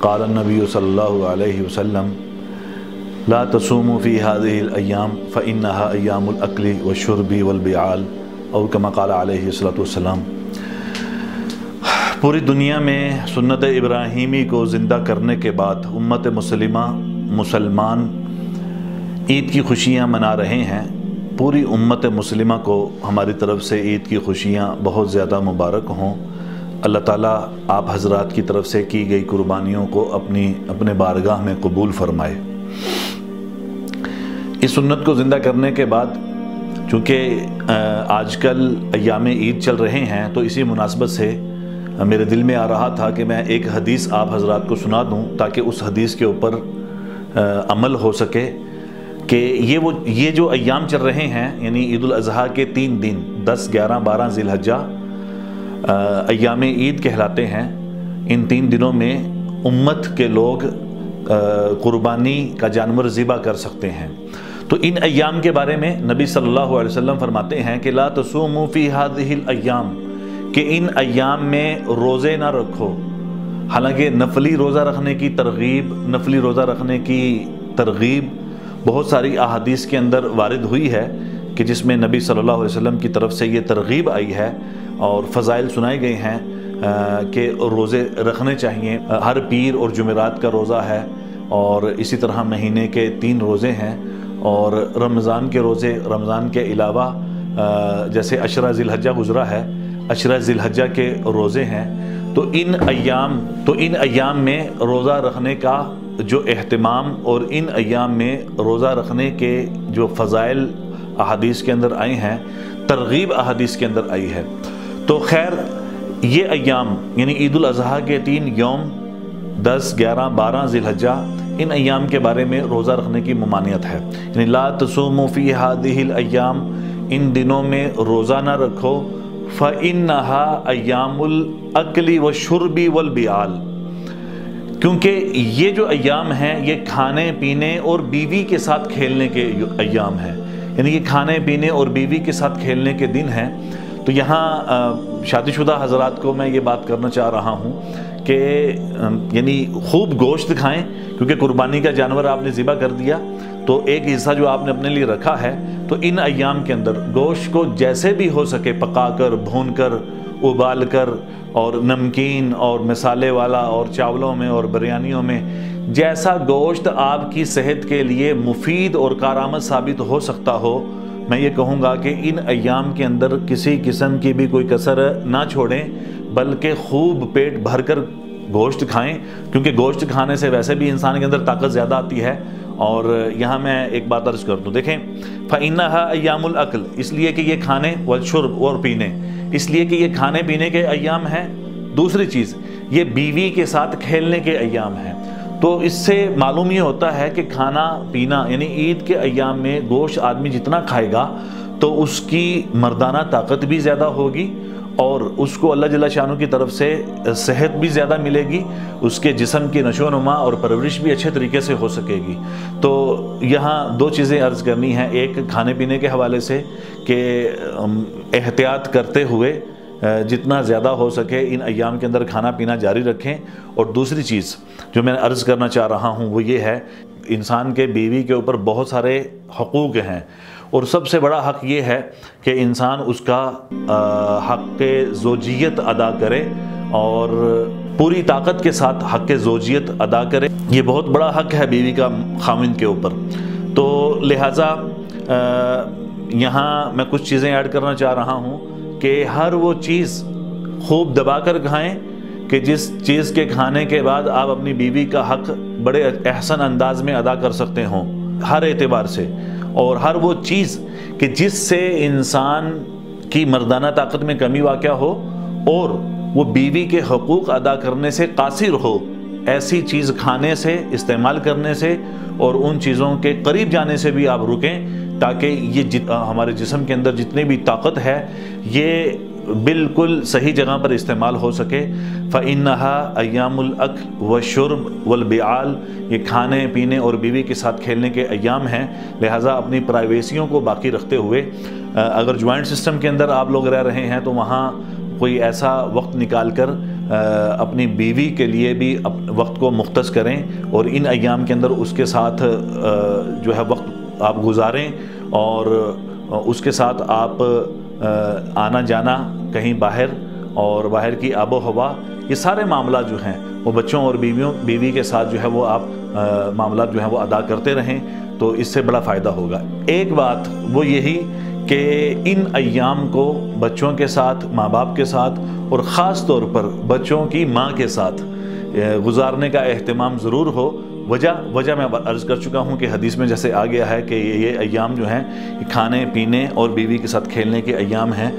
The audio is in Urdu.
قال النبی صلی اللہ علیہ وسلم لا تصوموا فی هذه الایام فانها ایام الاکل والشرب والبعال او کما قال علیہ الصلوۃ والسلام۔ پوری دنیا میں سنت ابراہیمی کو زندہ کرنے کے بعد امت مسلمان عید کی خوشیاں منا رہے ہیں۔ پوری امت مسلمہ کو ہماری طرف سے عید کی خوشیاں بہت زیادہ مبارک ہوں۔ اللہ تعالیٰ آپ حضرات کی طرف سے کی گئی قربانیوں کو اپنے بارگاہ میں قبول فرمائے۔ اس سنت کو زندہ کرنے کے بعد چونکہ آج کل ایام عید چل رہے ہیں، تو اسی مناسبت سے میرے دل میں آ رہا تھا کہ میں ایک حدیث آپ حضرات کو سنا دوں تاکہ اس حدیث کے اوپر عمل ہو سکے کہ یہ جو ایام چل رہے ہیں، یعنی عید الاضحیٰ کے 3 دن 10، 11، 12 ذی الحجہ ایام عید کہلاتے ہیں۔ ان 3 دنوں میں امت کے لوگ قربانی کا جانور ذبح کر سکتے ہیں۔ تو ان ایام کے بارے میں نبی صلی اللہ علیہ وسلم فرماتے ہیں کہ لا تصوموا فی هذه الایام، کہ ان ایام میں روزے نہ رکھو۔ حالانکہ نفلی روزہ رکھنے کی ترغیب بہت ساری احادیث کے اندر وارد ہوئی ہے کہ جس میں نبی صلی اللہ علیہ وسلم کی طرف سے یہ ترغیب آئی ہے اور فضائل سنائے گئے ہیں کہ روزے رکھنے چاہیے۔ ہر پیر اور جمعرات کا روزہ ہے، اور اسی طرح مہینے کے 3 روزے ہیں، اور رمضان کے روزے، رمضان کے علاوہ جیسے عشرہ ذی الحجہ گزرا ہے، عشرہ ذی الحجہ کے روزے ہیں۔ تو ان ایام میں روزہ رکھنے کا جو اہتمام اور ان ایام میں روزہ رکھنے کے جو فضائل احادیث کے اندر آئے ہیں، ترغیب احادیث کے اندر آئی ہے۔ تو خیر یہ ایام یعنی عید الاضحیٰ کے 3 یوم 10، 11، 12 ذی الحجہ، ان ایام کے بارے میں روزہ رکھنے کی ممانعت ہے۔ یعنی لا تصوموا فی هذه الایام، ان دنوں میں روزہ نہ رکھو، فإنها ایام الاکل والشرب والبعال، کیونکہ یہ جو ایام ہیں یہ کھانے پینے اور بیوی کے ساتھ کھیلنے کے ایام ہیں۔ یعنی یہ کھانے پینے اور بیوی کے ساتھ کھیلنے کے دن ہیں۔ تو یہاں شادی شدہ حضرات کو میں یہ بات کرنا چاہ رہا ہوں کہ یعنی خوب گوشت کھائیں، کیونکہ قربانی کا جانور آپ نے ذبح کر دیا تو ایک حصہ جو آپ نے اپنے لیے رکھا ہے، تو ان ایام کے اندر گوشت کو جیسے بھی ہو سکے پکا کر، بھون کر، ابال کر، اور نمکین اور مسالے والا اور چاولوں میں اور بریانیوں میں جیسا گوشت آپ کی صحت کے لیے مفید اور کارآمد ثابت ہو سکتا ہو، میں یہ کہوں گا کہ ان ایام کے اندر کسی قسم کی بھی کوئی کسر نہ چھوڑیں، بلکہ خوب پیٹ بھر کر گوشت کھائیں، کیونکہ گوشت کھانے سے ویسے بھی انسان کے اندر طاقت زیادہ آتی ہے۔ اور یہاں میں ایک بات عرض کر دوں، دیکھیں فَإِنَّهَا أَيَّامُ الْأَكْلِ، اس لیے کہ یہ کھانے، والشرب اور پینے، اس لیے کہ یہ کھانے پینے کے ایام ہیں۔ دوسری چیز یہ بیوی کے ساتھ کھیلنے کے ایام ہیں۔ تو اس سے معلوم یہ ہوتا ہے کہ کھانا پینا یعنی عید کے ایام میں گوشت آدمی جتنا کھائے گا تو اس کی مردانہ طاقت بھی زیادہ ہوگی، اور اس کو اللہ جل شانہ کی طرف سے صحت بھی زیادہ ملے گی، اس کے جسم کی نشو و نما اور پرورش بھی اچھے طریقے سے ہو سکے گی۔ تو یہاں 2 چیزیں عرض کرنی ہیں، ایک کھانے پینے کے حوالے سے کہ احتیاط کرتے ہوئے جتنا زیادہ ہو سکے ان ایام کے اندر کھانا پینا جاری رکھیں، اور دوسری چیز جو میں عرض کرنا چاہ رہا ہوں وہ یہ ہے، انسان کے بیوی کے اوپر بہت سارے حقوق ہیں، اور سب سے بڑا حق یہ ہے کہ انسان اس کا حق زوجیت ادا کرے، اور پوری طاقت کے ساتھ حق زوجیت ادا کرے۔ یہ بہت بڑا حق ہے بیوی کا خاوند کے اوپر۔ تو لہٰذا یہاں میں کچھ چیزیں ایڈ کرنا چاہ رہا ہوں کہ ہر وہ چیز خوب دبا کر کھائیں کہ جس چیز کے کھانے کے بعد آپ اپنی بیوی کا حق بڑے احسن انداز میں ادا کر سکتے ہوں ہر اعتبار سے، اور ہر وہ چیز کہ جس سے انسان کی مردانہ طاقت میں کمی واقع ہو اور وہ بیوی کے حقوق ادا کرنے سے قاصر ہو، ایسی چیز کھانے سے، استعمال کرنے سے اور ان چیزوں کے قریب جانے سے بھی آپ رکیں، تاکہ یہ ہمارے جسم کے اندر جتنی بھی طاقت ہے یہ بالکل صحیح جگہ پر استعمال ہو سکے۔ فَإِنَّهَا أَيَّامُ الْأَكْلِ وَالشُّرْبِ وَالْبِعَالِ، یہ کھانے پینے اور بیوی کے ساتھ کھیلنے کے ایام ہیں، لہٰذا اپنی پرائیویسیوں کو باقی رکھتے ہوئے اگر جوائنٹ سسٹم کے اندر آپ لوگ رہ رہے ہیں تو وہاں کوئی ایسا وقت نکال کر اپنی بیوی کے لیے بھی وقت کو مختص کریں اور ان ایام کے اندر اس کے ساتھ جو ہے وقت آپ گزاریں، اور اس کے ساتھ آپ آنا جانا کہیں باہر اور باہر کی آب و ہوا، یہ سارے معاملات جو ہیں وہ بچوں اور بیوی کے ساتھ جو ہے وہ آپ معاملات جو ہیں وہ ادا کرتے رہیں، تو اس سے بڑا فائدہ ہوگا۔ ایک بات وہ یہی کہ ان ایام کو بچوں کے ساتھ، ماں باپ کے ساتھ، اور خاص طور پر بچوں کی ماں کے ساتھ گزارنے کا اہتمام ضرور ہو۔ وجہ میں عرض کر چکا ہوں کہ حدیث میں جیسے آ گیا ہے کہ یہ ایام جو ہیں کھانے پینے اور بیوی کے ساتھ کھیلنے کے ایام ہیں۔